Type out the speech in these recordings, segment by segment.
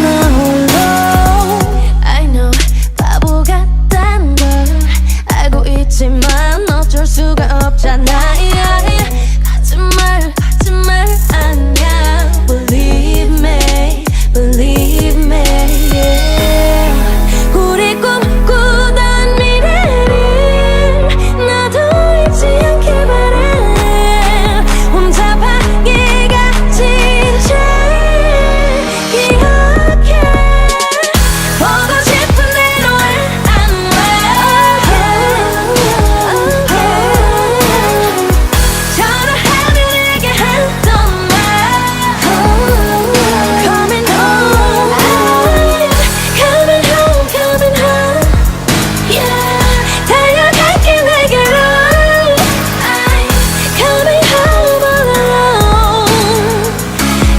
나 홀로 I know 바보 같단 걸 알고 있지만 어쩔 수가 없잖아 거짓말 아니야 Believe me, believe me yeah. 우리 꿈꾸던 미래를 나도 잊지 않길 바래 혼자 방해가 진짜 기억해 보고 싶은 대로 전화하면 내게 했던 말 Coming home Coming home Coming home Yeah 달려갈게 내게로 Coming home all alone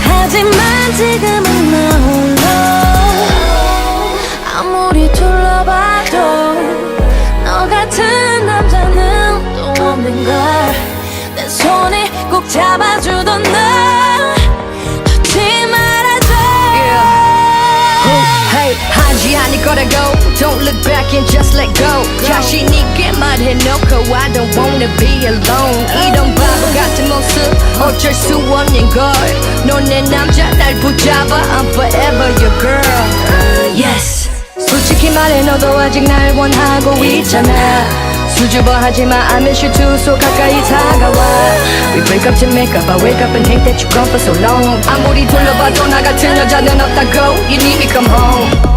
하지만 지금은 나 홀로 아무리 둘러봐도 너 같은 남자는 또 없는 걸 내 손에 꼭 잡아주던 너 놓지 말아줘 Hey, 하지 않을 거라고 Don't look back and just let go 자신 있게 말해놓고 I don't wanna be alone 이런 바보 같은 모습 어쩔 수 없는 걸 넌 내 남자 날 붙잡아 I'm forever your girl Yes 솔직히 말해 너도 아직 날 원하고 있잖아 수줍어하지마 I miss you too so 가까이 다가와 We break up to make up I wake up and hate that you gone for so long 아무리 둘러봐도 나 같은 여자는 없다고 You need me come home